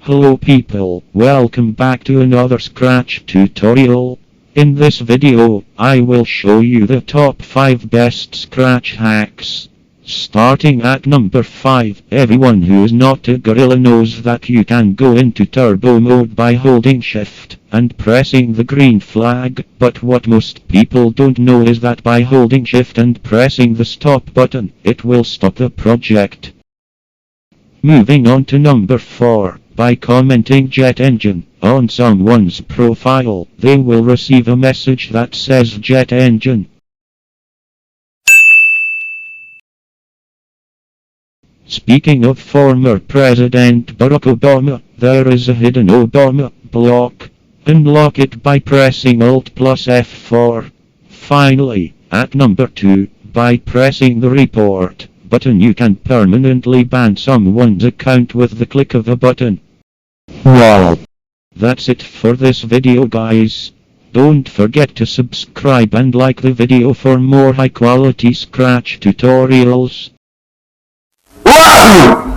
Hello people, welcome back to another Scratch tutorial. In this video, I will show you the top 5 best Scratch hacks. Starting at number 5, everyone who is not a gorilla knows that you can go into turbo mode by holding shift and pressing the green flag, but what most people don't know is that by holding shift and pressing the stop button, it will stop the project. Moving on to number 4, by commenting jet engine on someone's profile, they will receive a message that says jet engine. Speaking of former President Barack Obama, there is a hidden Obama block. Unlock it by pressing Alt plus F4. Finally, at number 2, by pressing the report button you can permanently ban someone's account with the click of a button. Wow! That's it for this video guys. Don't forget to subscribe and like the video for more high quality Scratch tutorials. Wow!